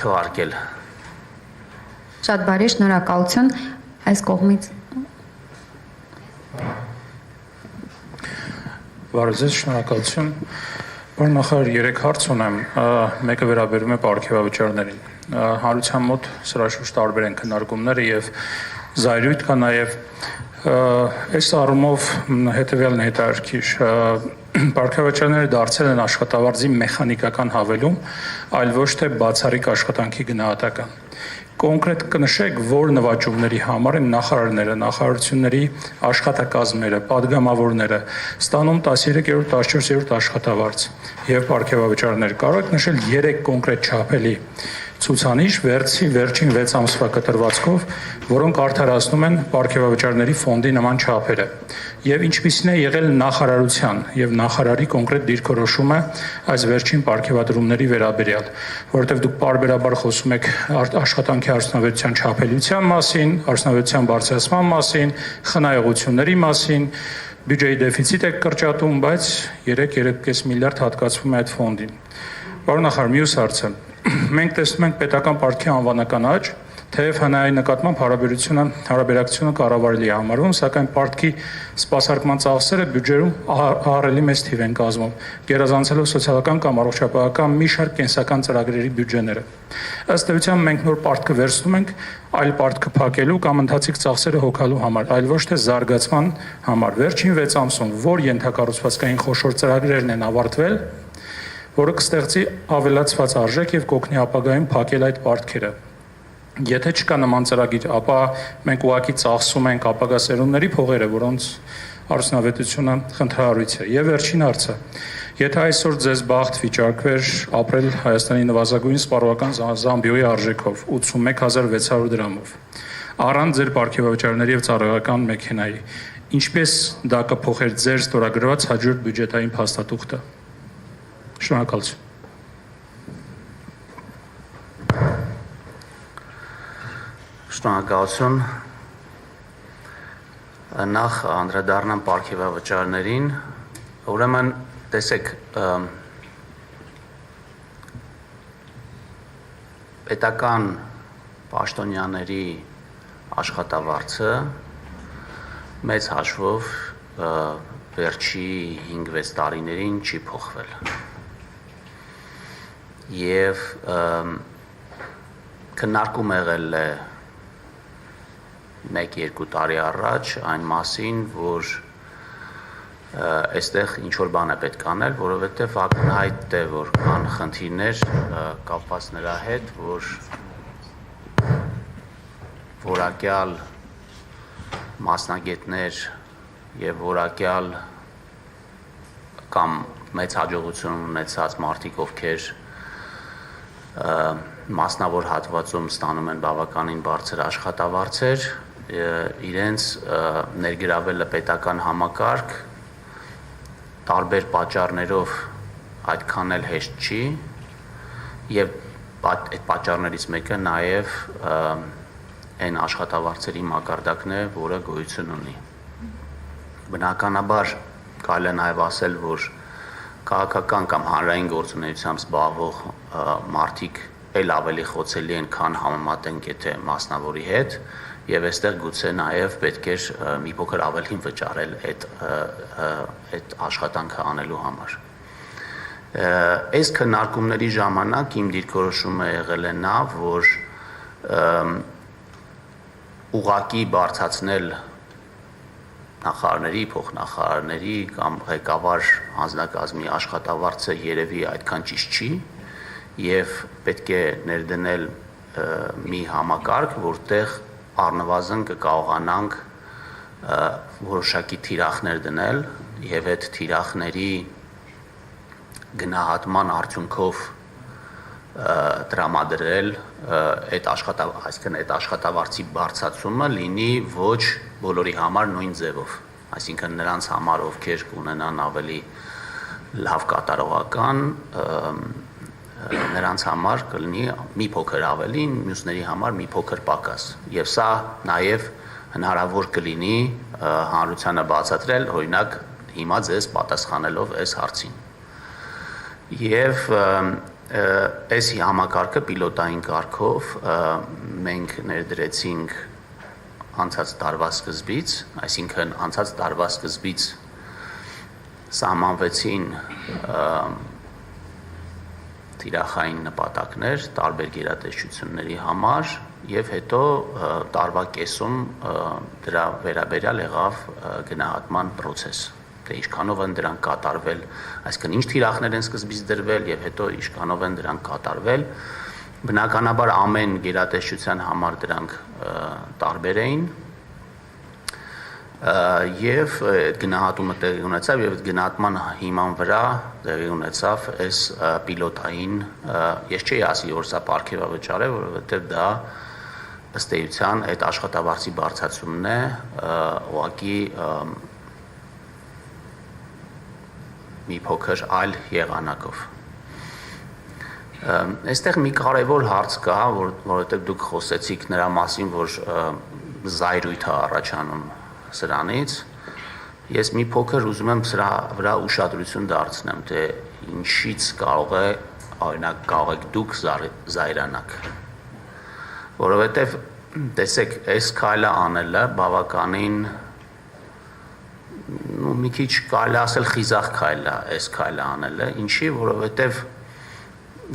Քվարկել։ Շատ բարի, շնորհակալություն այս կողմից։ Բարոյ, շնորհակալություն։ Պարոն նախարար, 3 հարց ունեմ, մեկը վերաբերում է պարգևավճարներին։ Հանրության մոտ սրա շուրջ տարբեր են քննարկումները եւ զայրույթ կա նաեւ այս առումով հետեւյալն է հետաքրքիր։ Պարգևավճարները դարձել են աշխատավարձի մեխանիկական հավելում, այլ ոչ թե բացառիկ աշխատանքի գնահատական։ Կոնկրետ կնշեք, որ նվաճումների համար են նախարարները, նախարարությունների աշխատակազմերը, падգամավորները ստանում 13-րդ, 14-րդ աշխատավարձ եւ պարգևավճարներ։ Կարող եք նշել 3 կոնկրետ չափելի ցուցանիշ վերջին 6 ամսվա կտրվածքով, որոնք արդարացնում են պարգևավճարների ֆոնդի նման չափերը։ Եվ ինչպիսին է եղել նախարարության եւ նախարարի կոնկրետ դիրքորոշումը այս վերջին պարգևատրումների վերաբերյալ, որովհետեւ դուք պարբերաբար խոսում եք աշխատանքի արդյունավետության չափելիության մասին, արդյունավետության բարձրացման մասին, խնայողությունների մասին, բյուջեի դեֆիցիտ եք կրճատում, բայց 3.5 միլիարդ հատկացվում է այդ ֆոնդին։ Պարոն նախարար, մյուս հարցը։ Մենք տեսնում ենք պետական պարտքի անվանական աճ, թեև հնայի նկատմամբ հարաբերակցությունը կառավարելի է համարվում, սակայն պարտքի սպասարկման ծախսերը բյուջեում ահռելի մեծ թիվ են կազմում, գերազանցելով սոցիալական կամ առողջապահական մի շարք կենսական ծրագրերի բյուջեները։ Ըստ էության մենք նոր պարտքը վերցնում ենք այլ պարտքը փակելու կամ ընթացիկ ծախսերը հոգալու համար, այլ ոչ թե զարգացման համար։ Վերջին 6 ամսում որ ենթակառուցվածքային խոշոր ծրագրերն են ավարտվել, որը կստեղծի ավելացված արժեք եւ կօգնի ապագայում փակել այդ պարտքերը։ Եթե չկա նման ծրագիր, ապա մենք ուղղակի ծախսում ենք ապագա սերունդների փողերը, որոնց արդյունավետությունը խնդրահարույց է։ Եվ վերջին հարցը. Եթե այսօր ձեզ բախտ վիճակվեր ապրել Հայաստանի նվազագույն սպառողական զամբյուի արժեքով 81600 դրամով, առանց ձեր պարգևավճարների եւ ծառայական մեքենայի, ինչպես դա կփոխեր ձեր ստորագրված հաջորդ բյուջետային փաստաթուղթը։ Շնորհակալություն։ Շնորհակալություն։ Նախ անդրադառնամ պարգևավճարներին, ուրեմն տեսեք, պետական պաշտոնյաների աշխատավարձը մեծ հաշվով վերջի 5-6 տարիներին չի փոխվել։ Եվ քննարկում եղել է 1-2 տարի առաջ այն մասին, որ այստեղ ինչ-որ բան է պետք անել, որովհետև ակնհայտ է, որ կան խնդիրներ կապված նրա հետ, որ որակյալ մասնագետներ եւ որակյալ կամ մեծ հաջողություն ունեցած մարդիկ, ովքեր մասնավոր հատվածում ստանում են բավականին բարձր աշխատավարձեր, իրենց ներգրավելը պետական համակարգ տարբեր պատճառներով այդքան էլ հեշտ չի եւ այդ պատճառներից մեկը նաեւ այն աշխատավարձերի մակարդակն է, որը գոյություն ունի։ Բնականաբար կարելի է նաեւ ասել, որ քաղաքական կամ հանրային գործունեությամբ զբաղվող մարդիկ էլ ավելի խոցելի են, քան համեմատենք եթե մասնավորի հետ, եւ այստեղ գուցե նաեւ պետք է մի փոքր ավելին վճարել այդ աշխատանքը անելու համար։ Այս քննարկումների ժամանակ իմ դիրքորոշումը եղել է նա, որ ուղղակի բարձրացնել նախարարների, փոխնախարարների կամ ղեկավար անձնակազմի աշխատավարձը երևի այդքան ճիշտ չի եւ պետք է ներդնել մի համակարգ, որտեղ առնվազն կկարողանանք որոշակի թիրախներ դնել եւ այդ թիրախների գնահատման արդյունքով տրամադրել այդ աշխատավարձի բարձրացումը լինի ոչ բոլորի համար նույն ձևով, այսինքն նրանց համար, ովքեր կունենան ավելի լավ կատարողական, նրանց համար կլինի մի փոքր ավելին, մյուսների համար մի փոքր պակաս։ Եվ սա նաև հնարավոր կլինի հանրությանը բացատրել, օրինակ հիմա ձեզ պատասխանելով այս հարցին։ Եվ այս համակարգը պիլոտային կարգով մենք ներդրեցինք անցած տարվա սկզբից, այսինքն անցած տարվա սկզբից սահմանվեցին թիրախային նպատակներ տարբեր գերատեսչությունների համար եւ հետո տարվա կեսում դրա վերաբերյալ եղավ գնահատման process, թե ինչքանով են դրանք կատարվել, այսինքն ինչ թիրախներ են սկզբից դրվել եւ հետո ինչքանով են դրանք կատարվել։ Բնականաբար ամեն գերատեսչության համար դրանք տարբեր էին եւ այդ գնահատումը տեղի ունեցավ եւ այդ գնահատման հիման վրա տեղի ունեցավ այս պիլոտային, ես չէի ասի որ սա պարգևավճար է, որովհետեւ դա ըստ էության այդ աշխատավարձի բարձրացումն է, ուղղակի մի փոքր այլ եղանակով։ Այստեղ մի կարևոր հարց կա, որովհետև դուք խոսեցիք նրա մասին, որ զայրույթ է առաջանում սրանից։ Ես մի փոքր ուզում եմ սրա վրա ուշադրություն դարձնեմ, թե ինչից կարող է, օրինակ, կարող եք դուք զայրանաք։ Որովհետև տեսեք, այս քայլը անելը բավականին մի քիչ կարելի ասել խիզախ քայլ է, այս քայլը անելը, ինչի, որովհետև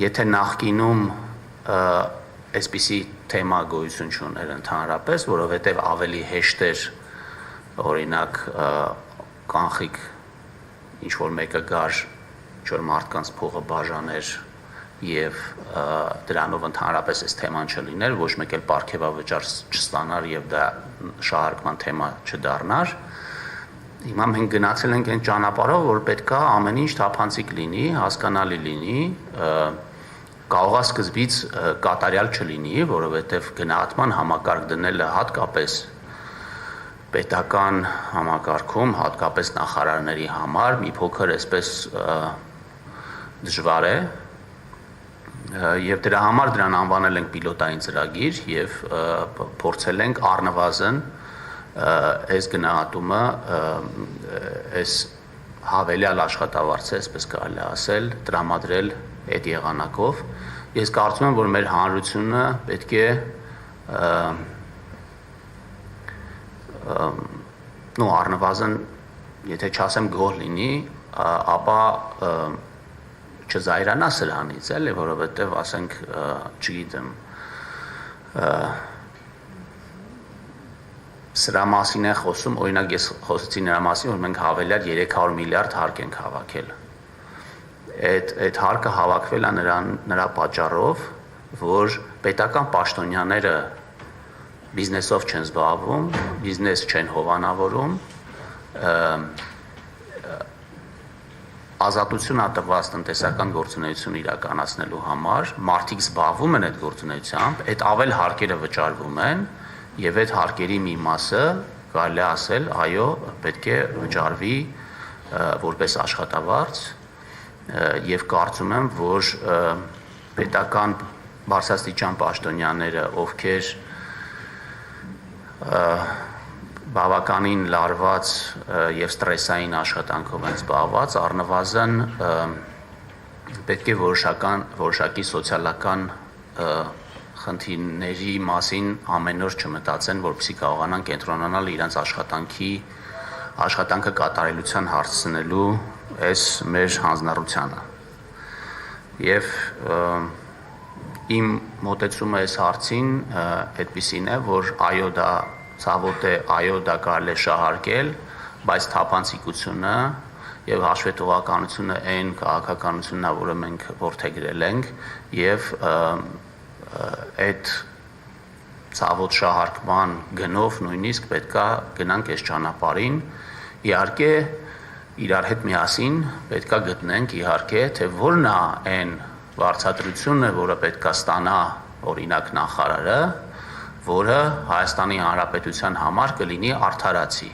եթե նախկինում այսպիսի թեմա գոյություն չուներ ընդհանրապես, որովհետև ավելի հեշտ էր օրինակ կանխիկ ինչ որ մեկը գար ինչ-որ մարդկանց փողը բաժաներ եւ դրանով ընդհանրապես այս թեման չլիներ, ոչ մեկ էլ պարգևավճար չստանար եւ դա շահարկման թեմա չդառնար։ Հիմա մենք գնացել ենք այն ճանապարհով, որ պետքա ամեն ինչ թափանցիկ լինի, հասկանալի լինի, կարող է սկզբից կատարյալ չլինի, որովհետև գնահատման համակարգ դնելը հատկապես պետական համակարգում, հատկապես նախարարների համար մի փոքր այսպես դժվար է, եւ դրա համար դրան անվանել ենք պիլոտային ծրագիր եւ փորձել ենք առնվազն այս գնահատումը, այս հավելյալ աշխատավարձը, այսպես կարելի ասել, տրամադրել այդ եղանակով։ Ես կարծում եմ, որ մեր հանրությունը պետք է առնվազն, եթե չասեմ գոհ լինի, ապա չզայրանա սրանից, էլի, որովհետև ասենք, չգիտեմ, սրա մասին է խոսում, օրինակ ես խոսեցի նրա մասին, որ մենք հավելյալ 300 միլիարդ հարկ ենք հավաքել։ Այդ հարկը հավաքվել է նրա պատճառով, որ պետական պաշտոնյաները բիզնեսով չեն զբաղվում, բիզնես չեն հովանավորում, ազատություն է տված տնտեսական գործունեություն իրականացնելու համար, մարդիկ զբաղվում են այդ գործունեությամբ, այդ ավել հարկերը վճարվում են, եւ այդ հարկերի մի մասը կարելի ասել, այո, պետք է վճարվի որպես աշխատավարձ եւ կարծում եմ, որ պետական բարձրաստիճան պաշտոնյաները, ովքեր բավականին լարված եւ ստրեսային աշխատանքով են զբաղված, առնվազն պետք է որոշակի սոցիալական խնդիրների մասին ամեն օր չմտածեն, որպեսզի կարողանան կենտրոնանալ իրենց աշխատանքը կատարելության հասցնելու այս մեր հանձնառությանը։ Եվ իմ մոտեցումը այս հարցին այդպիսին է, որ այո դա ցավոտ է, այո դա կարելի է շահարկել, բայց թափանցիկությունը եւ հաշվետվողականությունը այն քաղաքականությունն է, որը մենք որդեգրել ենք եւ այդ ցավոտ շահարկման գնով նույնիսկ պետքա գնանք այս ճանապարհին, իհարկե իրար հետ միասին պետքա գտնենք իհարկե, թե որն է այն վարձատրությունը, որը պետքա ստանա օրինակ նախարարը, որը Հայաստանի Հանրապետության համար կլինի արդարացի։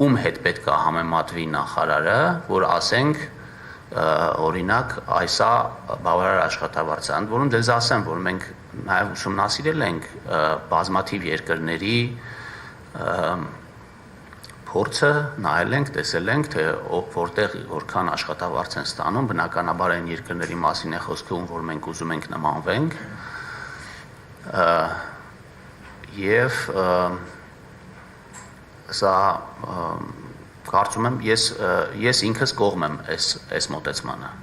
Ում հետ պետքա համեմատվի նախարարը, որ ասենք օրինակ այսա բավարար աշխատավարձ է, ընդ որում դες ասեմ, որ մենք նաև ուսումնասիրել ենք բազմաթիվ երկրների փորձը նայել ենք, տեսել ենք, թե որտեղ որքան աշխատավարձ են ստանում, բնականաբար այն երկրների մասին է խոսքը, ում որ մենք ուզում ենք նմանվենք, եւ սա կարծում եմ ես ինքս կողմ եմ այս մոտեցմանը։